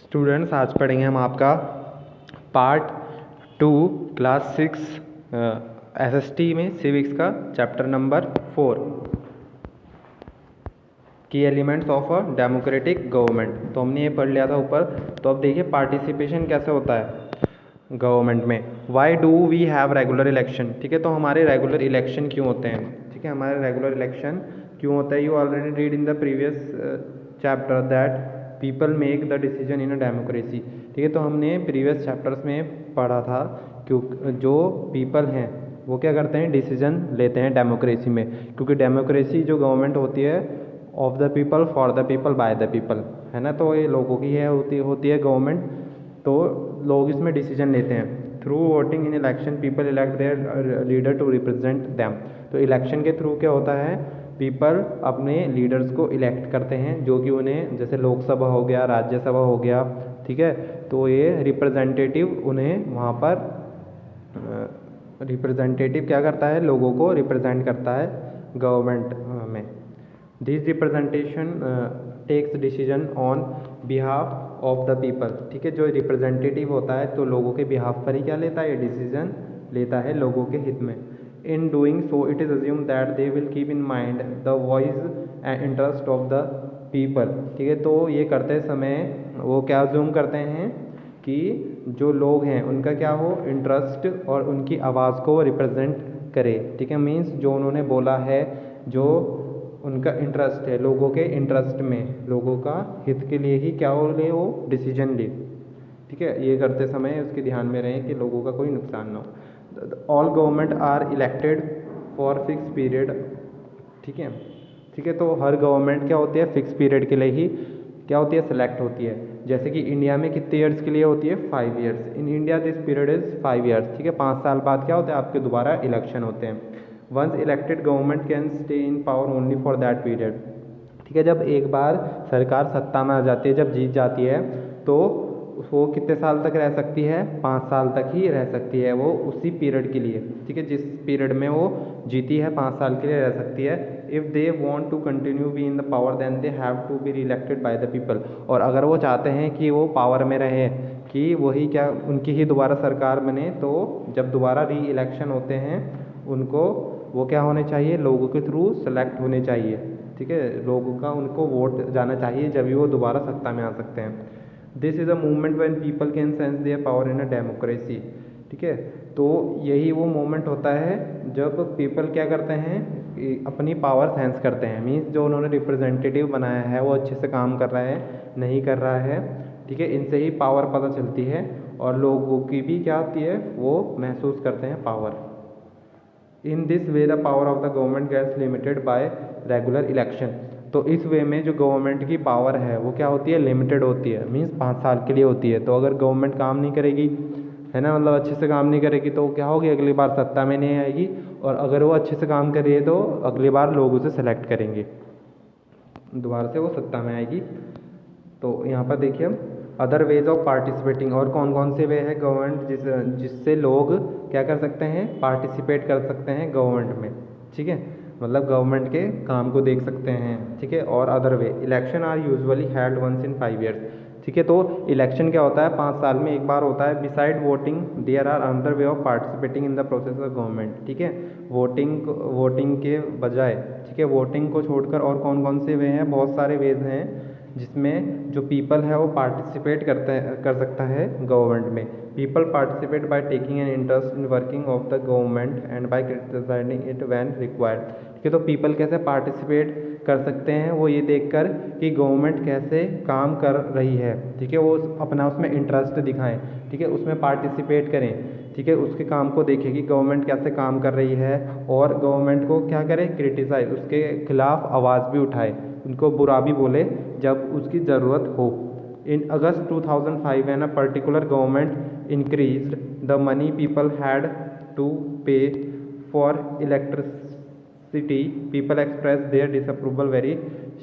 Students, आज पढ़ेंगे हम आपका पार्ट 2 क्लास 6 एसएसटी में सिविक्स का चैप्टर नंबर 4 की elements of a democratic government. तो हमने ये पढ़ लिया था ऊपर। तो अब देखिए पार्टिसिपेशन कैसे होता है गवर्नमेंट में। Why do we have regular election. ठीक है, तो हमारे रेगुलर इलेक्शन क्यों होते हैं। ठीक है, हमारे रेगुलर इलेक्शन क्यों होता है। You already read in the previous chapter that people make the decision in a democracy. ठीक है, तो हमने प्रीवियस चैप्टर्स में पढ़ा था क्यों जो पीपल हैं वो क्या करते हैं, डिसीजन लेते हैं डेमोक्रेसी में। क्योंकि डेमोक्रेसी जो गवर्नमेंट होती है of the people for the people bye the people है ना, तो ये लोगों की है होती है गवर्नमेंट। तो लोग इसमें डिसीजन लेते हैं। Through voting in election people elect their leader to represent them. तो इलेक्शन के थ्रू क्या होता है, पीपल अपने लीडर्स को इलेक्ट करते हैं जो कि उन्हें, जैसे लोकसभा हो गया, राज्यसभा हो गया, ठीक है, तो ये रिप्रेजेंटेटिव उन्हें वहाँ पर रिप्रेजेंटेटिव क्या करता है, लोगों को रिप्रेजेंट करता है गवर्नमेंट में। This representation takes decision on behalf of the people. ठीक है, जो रिप्रेजेंटेटिव होता है तो लोगों के बिहाफ पर ही क्या लेता है, ये डिसीजन लेता है लोगों के हित में। In doing so it is assume that they will keep in mind the voice and interest of the people. ठीक है, तो ये करते समय वो क्या अज्यूम करते हैं कि जो लोग हैं उनका क्या हो, इंटरेस्ट और उनकी आवाज़ को रिप्रेजेंट करे। ठीक है, मीन्स जो उन्होंने बोला है, जो उनका इंटरेस्ट है लोगों के इंटरेस्ट में, लोगों का हित के लिए ही क्या हो ले, वो डिसीजन ले। ठीक है, ये करते समय उसके ध्यान में रहें कि लोगों का कोई नुकसान ना हो। All government are elected for fix period. ठीक है, ठीक है, तो हर गवर्नमेंट क्या होती है, फिक्स पीरियड के लिए ही क्या होती है, सेलेक्ट होती है। जैसे कि इंडिया में कितने ईयर्स के लिए होती है, 5 years. In India this period is 5 years. ठीक है, 5 साल बाद क्या होता है, आपके दोबारा इलेक्शन होते हैं। Once elected government can stay in power only for that period. ठीक है, जब एक बार सरकार सत्ता में आ जाती है, जब जीत जाती है, तो वो कितने साल तक रह सकती है, 5 साल तक ही रह सकती है वो उसी पीरियड के लिए। ठीक है, जिस पीरियड में वो जीती है 5 साल के लिए रह सकती है। If they want to continue be in the power then they have to be reelected by the people. और अगर वो चाहते हैं कि वो पावर में रहे, कि वही क्या उनकी ही दोबारा सरकार बने, तो जब दोबारा री इलेक्शन होते हैं उनको वो क्या होने चाहिए, लोगों के थ्रू सेलेक्ट होने चाहिए। ठीक है, लोगों का उनको वोट जाना चाहिए, जब भी वो दोबारा सत्ता में आ सकते हैं। This is a movement when people can sense their power in a democracy. ठीक है, तो यही वो मोमेंट होता है जब पीपल क्या करते हैं, अपनी पावर सेंस करते हैं। मीन्स जो उन्होंने रिप्रेजेंटेटिव बनाया है वो अच्छे से काम कर रहा है, नहीं कर रहा है। ठीक है, इनसे ही पावर पता चलती है और लोगों की भी क्या होती है, वो महसूस करते हैं power. In this way the power of the government gets limited by regular election. तो इस वे में जो गवर्नमेंट की पावर है वो क्या होती है, लिमिटेड होती है। मीन्स 5 साल के लिए होती है। तो अगर गवर्नमेंट काम नहीं करेगी, है ना, मतलब अच्छे से काम नहीं करेगी, तो क्या होगी, अगली बार सत्ता में नहीं आएगी। और अगर वो अच्छे से काम कर रही है तो अगली बार लोग उसे सेलेक्ट करेंगे, दोबारा से वो सत्ता में आएगी। तो यहाँ पर देखिए हम अदर वेज ऑफ पार्टिसिपेटिंग, और कौन कौन से वे है गवर्नमेंट जिससे लोग क्या कर सकते हैं, पार्टिसिपेट कर सकते हैं गवर्नमेंट में। ठीक है, मतलब गवर्नमेंट के काम को देख सकते हैं। ठीक है, और other way election are usually held once in 5 years. ठीक है, तो इलेक्शन क्या होता है, 5 साल में एक बार होता है। Beside voting there are another way of participating in the process of government. ठीक है, वोटिंग के बजाय, ठीक है, वोटिंग को छोड़कर और कौन कौन से वे हैं, बहुत सारे वेज हैं जिसमें जो पीपल है वो पार्टिसिपेट कर सकता है गवर्नमेंट में। People participate by taking an interest in working of the government and by criticising it when required. ठीक है, तो पीपल कैसे पार्टिसिपेट कर सकते हैं, वो ये देखकर कि गवर्नमेंट कैसे काम कर रही है। ठीक है, वो अपना उसमें इंटरेस्ट दिखाएं। ठीक है, उसमें पार्टिसिपेट करें। ठीक है, उसके काम को देखें कि गवर्नमेंट कैसे काम कर रही है, और गवर्नमेंट को क्या करें, क्रिटिसाइज, उसके खिलाफ आवाज़ भी उठाए, उनको बुरा भी बोले जब उसकी ज़रूरत हो। In August 2005 when a particular government increased the money people had to pay for electricity, people express their disapproval very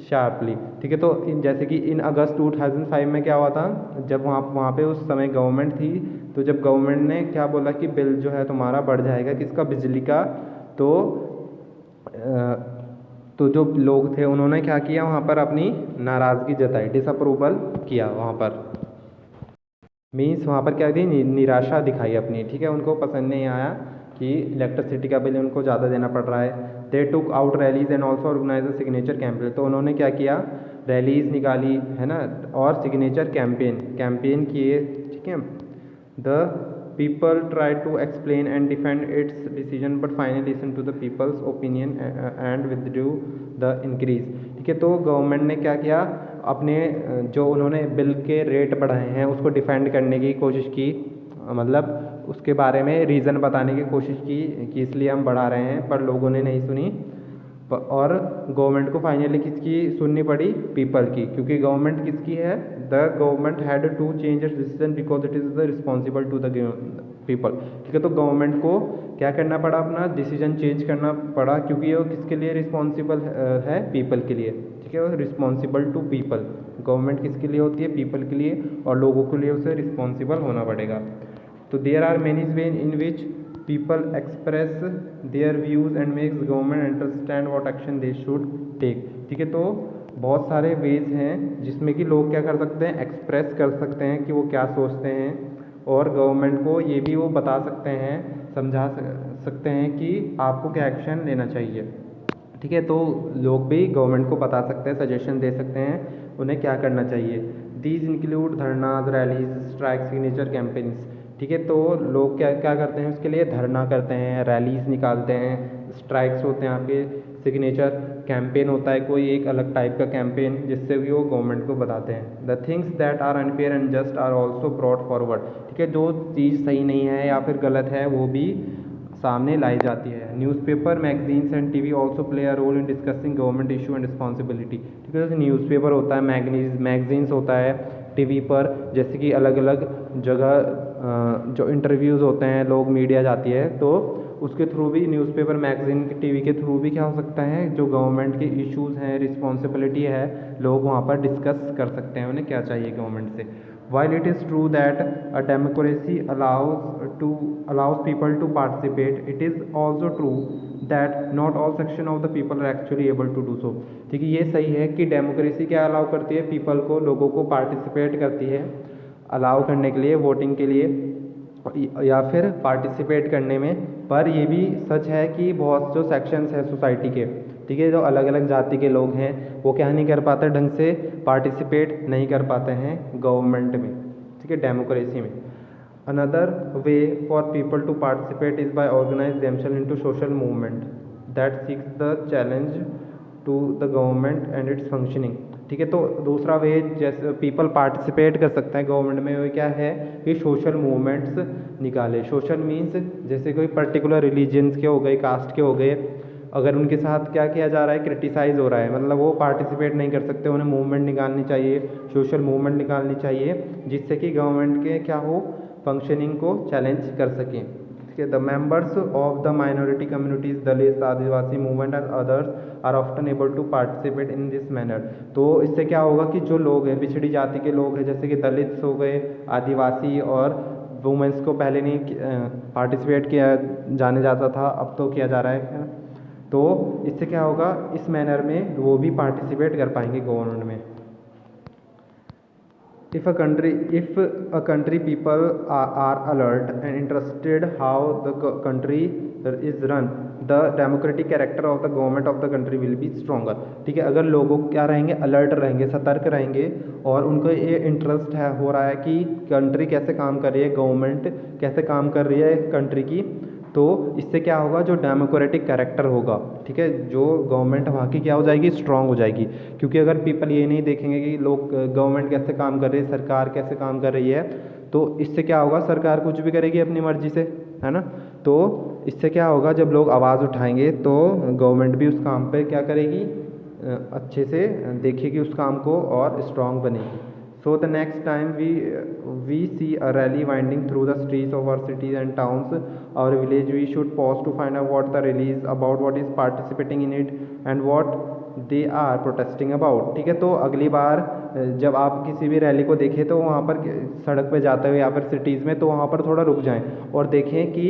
sharply. ठीक है, तो जैसे कि इन अगस्त 2005 में क्या हुआ था, जब वहाँ पे उस समय गवर्नमेंट थी, तो जब गवर्नमेंट ने क्या बोला कि बिल जो है तुम्हारा बढ़ जाएगा, किसका, बिजली का, तो जो लोग थे उन्होंने क्या किया, वहाँ पर अपनी नाराज़गी जताई, डिसअप्रूवल किया वहाँ पर। मीन्स वहाँ पर क्या थी, निराशा दिखाई अपनी, ठीक है, उनको पसंद नहीं आया कि इलेक्ट्रिसिटी का बिल उनको ज़्यादा देना पड़ रहा है। They took out rallies and also organise the signature campaign, तो उन्होंने क्या किया, रैलीज निकाली है ना, और सिग्नेचर कैंपेन किए, ठीक है। The people try to explain and defend its decision but finally listen to the people's opinion and withdrew the increase, ठीक है। तो गवर्नमेंट ने क्या किया, अपने जो उन्होंने बिल के रेट बढ़ाए हैं उसको डिफेंड करने की कोशिश की, मतलब उसके बारे में रीज़न बताने की कोशिश की कि इसलिए हम बढ़ा रहे हैं, पर लोगों ने नहीं सुनी और गवर्नमेंट को फाइनली किसकी सुननी पड़ी, पीपल की, क्योंकि गवर्नमेंट किसकी है, the government had to change its decision because it is the responsible to the people, ठीक है। तो गवर्नमेंट को क्या करना पड़ा, अपना डिसीजन चेंज करना पड़ा, क्योंकि वो किसके लिए रिस्पॉन्सिबल है, पीपल के लिए, ठीक है। वो रिस्पॉन्सिबल टू पीपल, गवर्नमेंट किसके लिए होती है, पीपल के लिए, और लोगों के लिए उसे रिस्पॉन्सिबल होना पड़ेगा। तो there are many ways in which people express their views and makes government understand what action they should take, ठीक है। तो बहुत सारे वेज हैं जिसमें कि लोग क्या कर सकते हैं, एक्सप्रेस कर सकते हैं कि वो क्या सोचते हैं, और गवर्नमेंट को ये भी वो बता सकते हैं, समझा सकते हैं कि आपको क्या एक्शन लेना चाहिए, ठीक है। तो लोग भी गवर्नमेंट को बता सकते हैं, सजेशन दे सकते हैं उन्हें क्या करना चाहिए। These include dharnas, rallies, strike, signature campaigns, ठीक है। तो लोग क्या क्या करते हैं, उसके लिए धरना करते हैं, रैलीज निकालते हैं, स्ट्राइक्स होते हैं आपके, सिग्नेचर कैंपेन होता है कोई एक अलग टाइप का कैंपेन, जिससे भी वो गवर्नमेंट को बताते हैं। The things that are unfair and just are also brought forward, ठीक है। जो चीज़ सही नहीं है या फिर गलत है वो भी सामने लाई जाती है। Newspaper, magazines and TV also play a role in discussing government issue and responsibility, ठीक है। जैसे न्यूज़पेपर होता है, मैगजीन्स होता है, टीवी पर जैसे कि अलग अलग जगह जो इंटरव्यूज़ होते हैं, लोग मीडिया जाती है, तो उसके थ्रू भी, न्यूज़पेपर, मैगजीन, टीवी के थ्रू भी क्या हो सकता है, जो गवर्नमेंट के इश्यूज़ हैं, रिस्पॉन्सिबिलिटी है, लोग वहाँ पर डिस्कस कर सकते हैं उन्हें क्या चाहिए गवर्नमेंट से। While it is true that a democracy allows people to participate, it is also true that not all section of the people are actually able to do so, ठीक है। ये सही है कि डेमोक्रेसी क्या अलाउ करती है, पीपल को, लोगों को पार्टिसिपेट करती है, अलाउ करने के लिए, वोटिंग के लिए या फिर पार्टिसिपेट करने में, पर ये भी सच है कि बहुत जो सेक्शंस हैं सोसाइटी के, ठीक है, जो अलग अलग जाति के लोग हैं, वो क्या नहीं कर पाते, ढंग से पार्टिसिपेट नहीं कर पाते हैं गवर्नमेंट में, ठीक है, डेमोक्रेसी में। Another way for people to participate is by organise themself into social movement that seeks the challenge to the government and its functioning, ठीक है। तो दूसरा वे जैसे पीपल पार्टिसिपेट कर सकता है गवर्नमेंट में, वो क्या है कि सोशल मूवमेंट्स निकाले। सोशल मीन्स जैसे कोई पर्टिकुलर रिलीजन्स के हो गए, कास्ट के हो गए, अगर उनके साथ क्या किया जा रहा है, क्रिटिसाइज़ हो रहा है, मतलब वो पार्टिसिपेट नहीं कर सकते, उन्हें मूवमेंट निकालनी चाहिए, सोशल मूवमेंट निकालनी चाहिए, जिससे कि गवर्नमेंट के क्या हो, फंक्शनिंग को चैलेंज कर सकें, ठीक है। The members of the minority communities, Dalit, Adivasi movement and others are often able to participate in this manner, तो इससे क्या होगा कि जो लोग हैं, पिछड़ी जाति के लोग हैं, जैसे कि दलित हो गए, आदिवासी और वुमेंस को पहले नहीं पार्टिसिपेट किया जाने जाता था, अब तो किया जा रहा है, तो इससे क्या होगा, इस मैनर में वो भी पार्टिसिपेट कर पाएंगे गवर्नमेंट में। If a country people are alert and interested how the country is run, the democratic character of the government of the country will be stronger, ठीक है। अगर लोगों क्या रहेंगे, अलर्ट रहेंगे, सतर्क रहेंगे, और उनको ये इंटरेस्ट है हो रहा है कि कंट्री कैसे काम कर रही है, गवर्नमेंट कैसे काम कर रही है कंट्री की, तो इससे क्या होगा, जो डेमोक्रेटिक कैरेक्टर होगा, ठीक है, जो गवर्नमेंट वहाँ की क्या हो जाएगी, स्ट्रांग हो जाएगी। क्योंकि अगर पीपल ये नहीं देखेंगे कि लोग गवर्नमेंट कैसे काम कर रही है, सरकार कैसे काम कर रही है, तो इससे क्या होगा, सरकार कुछ भी करेगी अपनी मर्जी से, है ना। तो इससे क्या होगा, जब लोग आवाज़ उठाएंगे तो गवर्नमेंट भी उस काम पर क्या करेगी, अच्छे से देखेगी उस काम को और स्ट्रांग बनेगी। So the next time we see a rally winding through the streets of our cities and towns, our village, we should pause to find out what the rally is about, what is participating in it, and what they are protesting about, ठीक है। तो अगली बार जब आप किसी भी rally को देखें तो वहाँ पर सड़क पे जाते हुए या फिर सिटीज़ में, तो वहाँ पर थोड़ा रुक जाएं और देखें कि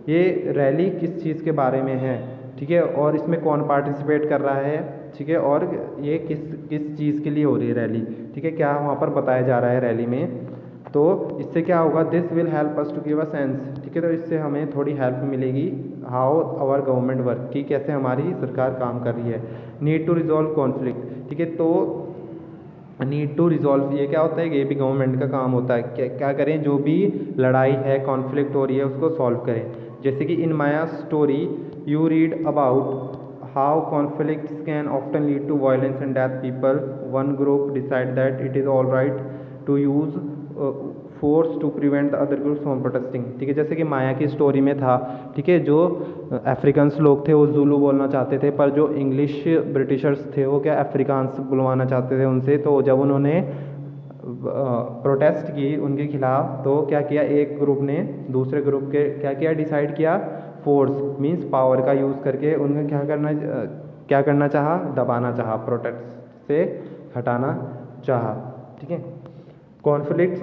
ये रैली किस चीज़ के बारे में है, ठीक है, और इसमें कौन पार्टिसिपेट कर रहा है, ठीक है, और ये किस किस चीज़ के लिए हो रही है रैली, ठीक है, क्या वहाँ पर बताया जा रहा है रैली में, तो इससे क्या होगा, this will help us to give a sense, ठीक है। तो इससे हमें थोड़ी हेल्प मिलेगी हाउ आवर गवर्नमेंट वर्क, कि कैसे हमारी सरकार काम कर रही है। नीड टू रिजॉल्व कॉन्फ्लिक्ट, ठीक है। तो नीड टू रिजॉल्व ये क्या होता है, ये भी गवर्नमेंट का काम होता है। क्या करें, जो भी लड़ाई है, कॉन्फ्लिक्ट हो रही है, उसको सॉल्व करें। जैसे कि in Maya story you read about how conflicts can often lead to violence and death people one group decide that it is all right to use force to prevent the other groups from protesting, ठीक है। जैसे कि माया की story में था, ठीक है, जो अफ्रीकन्स लोग थे वो जुलू बोलना चाहते थे, पर जो इंग्लिश ब्रिटिशर्स थे वो क्या अफ्रीकान्स बुलवाना चाहते थे उनसे। तो जब उन्होंने प्रोटेस्ट की उनके खिलाफ, तो क्या किया, एक ग्रुप ने दूसरे ग्रुप के क्या किया, डिसाइड किया, फोर्स मींस पावर का यूज़ करके उनका क्या करना चाहा, दबाना चाहा, प्रोटेस्ट से हटाना चाहा, ठीक है। Conflicts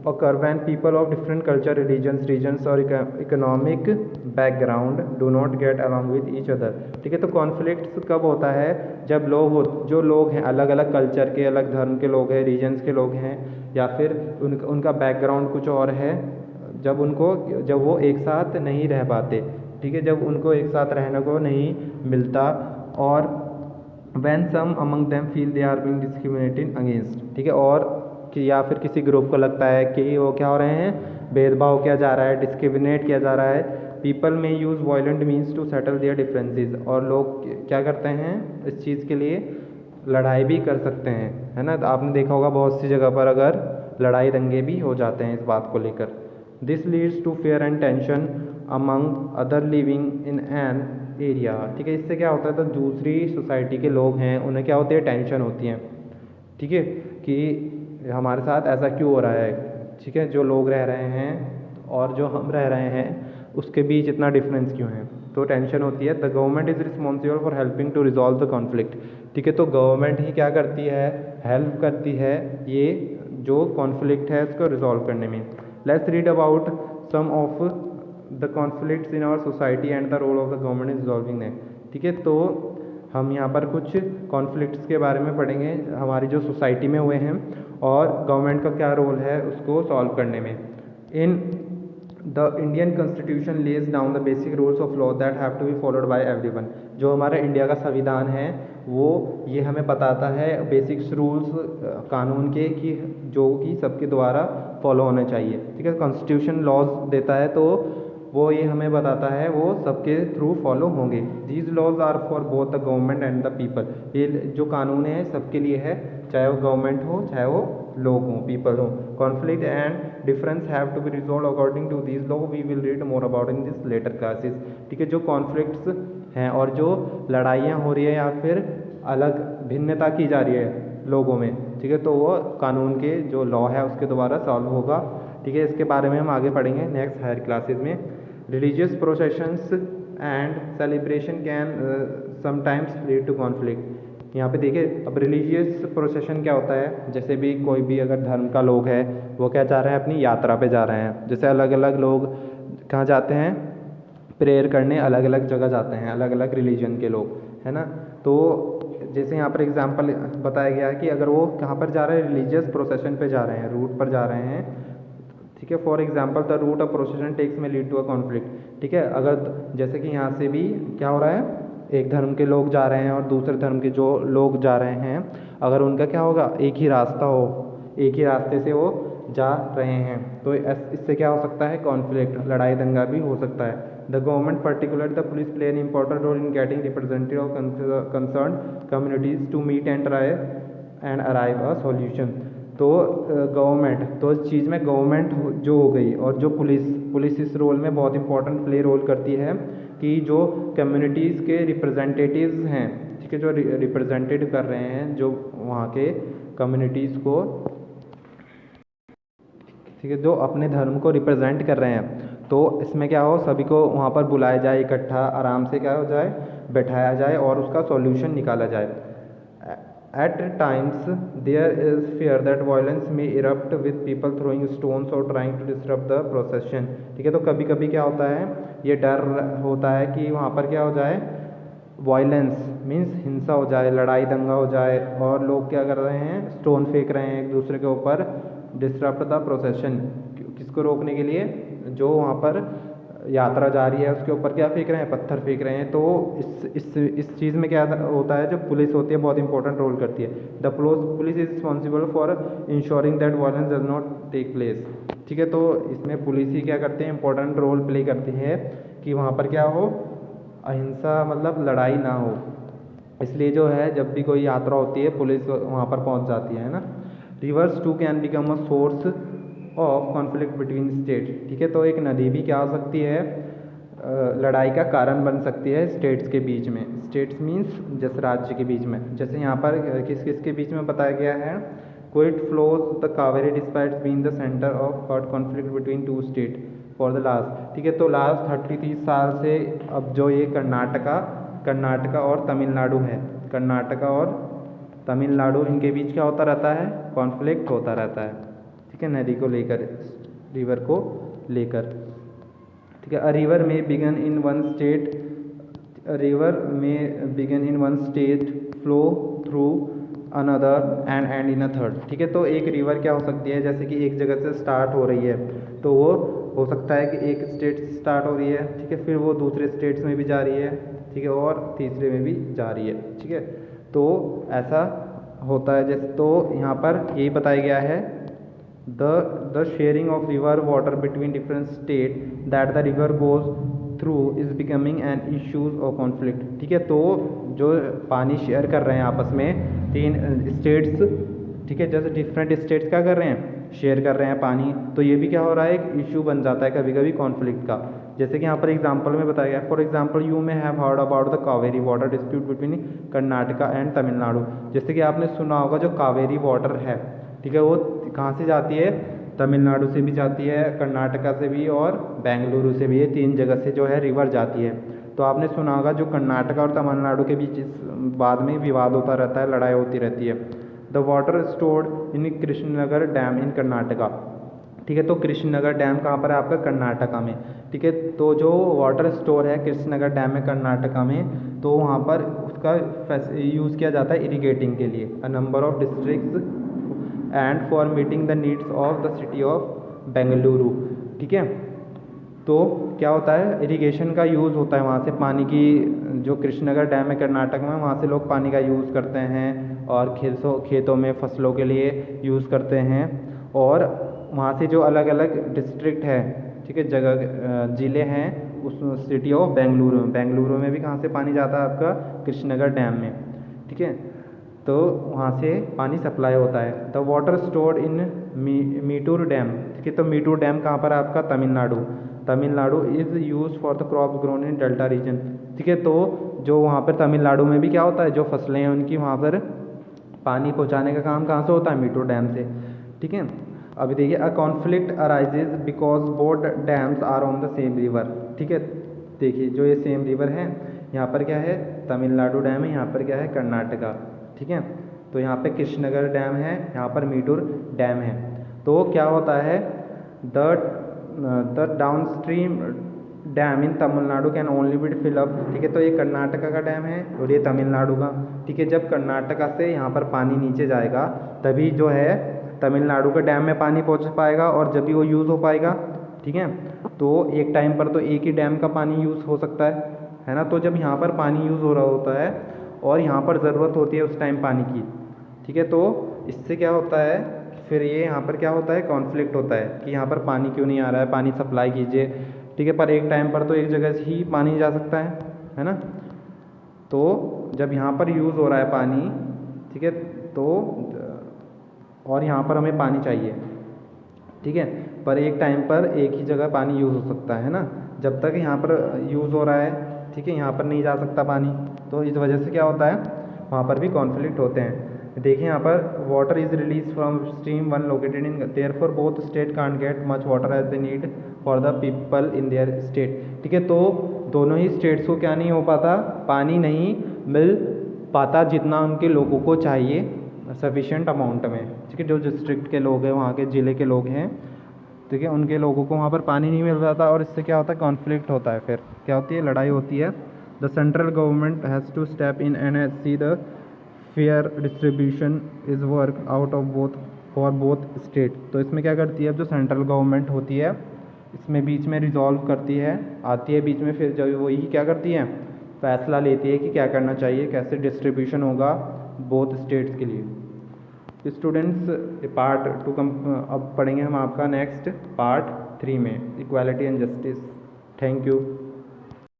occur when people of different culture, regions or economic background do not get along with each other, ठीक है। तो कॉन्फ्लिक्ट्स कब होता है, जब जो लोग हैं अलग अलग कल्चर के, अलग धर्म के लोग हैं, रीजन्स के लोग हैं, या फिर उनका बैकग्राउंड कुछ और है, जब वो एक साथ नहीं रह पाते, ठीक है, जब उनको एक साथ रहने को नहीं मिलता, और when some among them feel they are being discriminated against, ठीक है, और कि या फिर किसी ग्रुप को लगता है कि वो क्या हो रहे हैं, भेदभाव किया जा रहा है, डिस्क्रिमिनेट किया जा रहा है। People may use violent means to settle their differences, और लोग क्या करते हैं, इस चीज़ के लिए लड़ाई भी कर सकते हैं, है ना। तो आपने देखा होगा बहुत सी जगह पर अगर लड़ाई दंगे भी हो जाते हैं इस बात को लेकर। This leads to fear and tension among other living in an area, ठीक है। इससे क्या होता है, तो दूसरी सोसाइटी के लोग हैं उन्हें क्या होती है, टेंशन होती है, ठीक है, कि हमारे साथ ऐसा क्यों हो रहा है, ठीक है, जो लोग रह रहे हैं और जो हम रह रहे हैं उसके बीच इतना डिफरेंस क्यों है, तो टेंशन होती है। The government is responsible for helping to resolve the conflict, ठीक है। तो गवर्नमेंट ही क्या करती है, हेल्प करती है ये जो कॉन्फ्लिक्ट है उसको रिजॉल्व करने में। Let's read about some of the conflicts in our society and the role of the government in resolving that, ठीक है। तो हम यहाँ पर कुछ कॉन्फ्लिक्ट्स के बारे में पढ़ेंगे हमारी जो सोसाइटी में हुए हैं, और गवर्नमेंट का क्या रोल है उसको सॉल्व करने में। In the Indian constitution lays down the basic rules of law that have to be followed by everyone, जो हमारा इंडिया का संविधान है वो ये हमें बताता है बेसिक्स रूल्स कानून के, कि जो कि सबके द्वारा फॉलो होने चाहिए, ठीक है। कॉन्स्टिट्यूशन लॉज देता है तो वो ये हमें बताता है वो सबके थ्रू फॉलो होंगे। These laws are for both the government and the people, ये जो कानून है सबके लिए है, चाहे वो गवर्नमेंट हो चाहे वो लोग हों, पीपल हों। Conflict and difference have to be resolve according to these law, we will read more about in this later classes, ठीक है। जो कॉन्फ्लिक्ट्स हैं और जो लड़ाइयाँ हो रही है या फिर अलग भिन्नता की जा रही है लोगों में, ठीक है, तो वो कानून के जो लॉ है उसके द्वारा सॉल्व होगा, ठीक है। इसके बारे में हम आगे पढ़ेंगे नेक्स्ट हायर क्लासेस में। Religious processions and celebration can sometimes lead to conflict. यहाँ पे देखिए, अब रिलीजियस प्रोसेशन क्या होता है, जैसे भी कोई भी अगर धर्म का लोग है वो क्या जा रहे हैं, अपनी यात्रा पे जा रहे हैं। जैसे अलग अलग लोग कहाँ जाते हैं, प्रेयर करने अलग अलग जगह जाते हैं, अलग अलग रिलीजन के लोग, है ना। तो जैसे यहाँ पर एग्जांपल बताया गया है कि अगर वो कहाँ पर जा रहे हैं, रिलीजियस प्रोसेशन पे जा रहे हैं, रूट पर जा रहे हैं, ठीक है। For example the route of procession takes may lead to a conflict, ठीक है। अगर जैसे कि यहाँ से भी क्या हो रहा है, एक धर्म के लोग जा रहे हैं और दूसरे धर्म के जो लोग जा रहे हैं, अगर उनका क्या होगा, एक ही रास्ता हो, एक ही रास्ते से वो जा रहे हैं, तो इससे क्या हो सकता है, कॉन्फ्लिक्ट, लड़ाई दंगा भी हो सकता है। The government particularly the police play an important role in getting representative of concern communities to meet and try and arrive a solution. तो गवर्नमेंट, तो इस चीज़ में गवर्नमेंट जो हो गई, और जो पुलिस इस रोल में बहुत इंपॉर्टेंट प्ले रोल करती है, कि जो कम्युनिटीज़ के रिप्रेजेंटेटिव्स हैं, ठीक है, जो रिप्रेजेंटेड कर रहे हैं जो वहाँ के कम्युनिटीज़ को, ठीक है, जो अपने धर्म को रिप्रेजेंट कर रहे हैं, तो इसमें क्या हो, सभी को वहाँ पर बुलाया जाए, इकट्ठा आराम से क्या हो जाए, बैठाया जाए और उसका सॉल्यूशन निकाला जाए। At times there is fear that violence may erupt with people throwing stones or trying to disrupt the procession, ठीक है। तो कभी कभी क्या होता है, ये डर होता है कि वहाँ पर क्या हो जाए, वायलेंस, मीन्स हिंसा हो जाए, लड़ाई दंगा हो जाए और लोग क्या कर रहे हैं, स्टोन फेंक रहे हैं एक दूसरे के ऊपर, डिस्टर्ब द प्रोसेशन, किसको रोकने के लिए, जो वहाँ पर यात्रा जा रही है उसके ऊपर क्या फेंक रहे हैं, पत्थर फेंक रहे हैं। तो इस चीज़ में क्या होता है, जो पुलिस होती है बहुत इंपॉर्टेंट रोल करती है। The police is responsible for ensuring that violence does not take place. ठीक है, तो इसमें पुलिस ही क्या करते हैं, इंपॉर्टेंट रोल प्ले करती है कि वहाँ पर क्या हो, अहिंसा मतलब लड़ाई ना हो। इसलिए जो है जब भी कोई यात्रा होती है पुलिस वहाँ पर पहुँच जाती है ना। Rivers too can become a source of conflict between states. ठीक है, तो एक नदी भी क्या हो सकती है, लड़ाई का कारण बन सकती है स्टेट्स के बीच में। स्टेट्स मीन्स जैसे राज्य के बीच में, जैसे यहाँ पर किस किस के बीच में बताया गया है, quit flows the Kaveri despite being the centre of hot conflict between two state for the last. ठीक है, तो लास्ट 30 साल से अब जो ये कर्नाटका और तमिलनाडु है, कर्नाटका और तमिलनाडु इनके बीच क्या होता रहता है, कॉन्फ्लिक्ट होता रहता है। ठीक है, नदी को लेकर, रिवर को लेकर। ठीक है, a river may begin in one state, flow through another and end in a third. ठीक है, तो एक रिवर क्या हो सकती है, जैसे कि एक जगह से स्टार्ट हो रही है तो वो हो सकता है कि एक स्टेट से स्टार्ट हो रही है, ठीक है, फिर वो दूसरे स्टेट्स में भी जा रही है, ठीक है, और तीसरे में भी जा रही है। ठीक है, तो ऐसा होता है। जैसे तो यहाँ पर यही बताया गया है, the sharing of river water between different state that the river goes through is becoming an issues of conflict। ठीक है, तो जो पानी शेयर कर रहे हैं आपस में तीन स्टेट्स, ठीक है, जैसे डिफरेंट स्टेट्स क्या कर रहे हैं, शेयर कर रहे हैं पानी, तो ये भी क्या हो रहा है, एक इशू बन जाता है कभी कभी कॉन्फ्लिक्ट का। जैसे कि यहाँ पर एग्जांपल में बताया गया, फॉर एग्जांपल यू में have heard about the Kaveri water dispute between Karnataka and Tamil Nadu. जैसे कि आपने सुना होगा जो कावेरी वाटर है, ठीक है, वो कहाँ से जाती है, तमिलनाडु से भी जाती है, कर्नाटका से भी और बेंगलुरु से भी, ये 3 जगह से जो है रिवर जाती है। तो आपने सुना होगा जो कर्नाटका और तमिलनाडु के बीच इस बाद में विवाद होता रहता है, लड़ाई होती रहती है। The water stored in Krishnanagar dam in Karnataka. ठीक है, तो कृष्णनगर डैम कहाँ पर है आपका, कर्नाटका में। ठीक है, तो जो वाटर स्टोर है कृष्णनगर डैम में कर्नाटका में, तो वहाँ पर उसका यूज़ किया जाता है इरीगेटिंग के लिए, a number of districts and for meeting the needs of the city of Bengaluru. ठीक है, तो क्या होता है, इरिगेशन का यूज़ होता है वहाँ से पानी की, जो कृष्णनगर डैम है कर्नाटक में, वहाँ से लोग पानी का यूज़ करते हैं और खेतों में फसलों के लिए यूज़ करते हैं। और वहाँ से जो अलग अलग डिस्ट्रिक्ट है, ठीक है, जगह ज़िले हैं उस सिटी ऑफ बेंगलुरु में भी कहाँ से पानी जाता है आपका, कृष्णनगर डैम में। ठीक है, तो वहाँ से पानी सप्लाई होता है। The water stored in Mettur dam. ठीक है, तो मीटूर डैम कहाँ पर है आपका, Tamil Nadu is use for the crops grown in delta region. ठीक है, तो जो वहाँ पर तमिलनाडु में भी क्या होता है, जो फसलें हैं उनकी वहाँ पर पानी पहुँचाने का काम कहाँ से होता है, मीटूर डैम से। ठीक है, अभी देखिए, a conflict arises because both dams are on the same river. ठीक है, देखिए जो ये सेम रिवर है, यहाँ पर क्या है, तमिलनाडु डैम है, यहाँ पर क्या है, कर्नाटका। ठीक है, तो यहाँ पे कृष्णनगर डैम है, यहाँ पर मीटूर डैम है। तो क्या होता है, the downstream dam in Tamil Nadu can only be fill up. ठीक है, तो ये कर्नाटका का डैम है और ये तमिलनाडु का। ठीक है, जब कर्नाटका से यहाँ पर पानी नीचे जाएगा तभी जो है तमिलनाडु के डैम में पानी पहुँच पाएगा और जब भी वो यूज़ हो पाएगा। ठीक है, तो एक टाइम पर तो एक ही डैम का पानी यूज़ हो सकता है ना। तो जब यहाँ पर पानी यूज़ हो रहा होता है और यहाँ पर ज़रूरत होती है उस टाइम पानी की, ठीक है, तो इससे क्या होता है, फिर ये यहाँ पर क्या होता है, कॉन्फ्लिक्ट होता है कि यहाँ पर पानी क्यों नहीं आ रहा है, पानी सप्लाई कीजिए। ठीक है, पर एक टाइम पर तो एक जगह से ही पानी जा सकता है ना। तो जब यहाँ पर यूज़ हो रहा है पानी, ठीक है, तो और यहाँ पर हमें पानी चाहिए, ठीक है, पर एक टाइम पर एक ही जगह पानी यूज़ हो सकता है ना। जब तक यहाँ पर यूज़ हो रहा है, ठीक है, यहाँ पर नहीं जा सकता पानी, तो इस वजह से क्या होता है, वहाँ पर भी कॉन्फ्लिक्ट होते हैं। देखिए यहाँ पर water is release from stream one located in, therefore both state can't get much water as they need for the people in their state. ठीक है, तो दोनों ही स्टेट्स को क्या नहीं हो पाता, पानी नहीं मिल पाता जितना उनके लोगों को चाहिए सफिशेंट अमाउंट में। ठीक है, जो डिस्ट्रिक्ट के लोग हैं, वहाँ के ज़िले के लोग हैं, ठीक है, उनके लोगों को वहाँ पर पानी नहीं मिल रहा था और इससे क्या होता है, कॉन्फ्लिक्ट होता है, फिर क्या होती है, लड़ाई होती है the central government has to step in and see the fair distribution is work out of both for both state. तो इसमें क्या करती है, जो सेंट्रल गवर्नमेंट होती है इसमें बीच में रिजॉल्व करती है, आती है बीच में, फिर जब वही क्या करती है, फैसला लेती है कि क्या करना चाहिए, कैसे डिस्ट्रीब्यूशन होगा बोथ स्टेट्स के लिए। स्टूडेंट्स पार्ट 2 अब पढ़ेंगे हम आपका नेक्स्ट पार्ट 3 में, equality and justice. Thank you.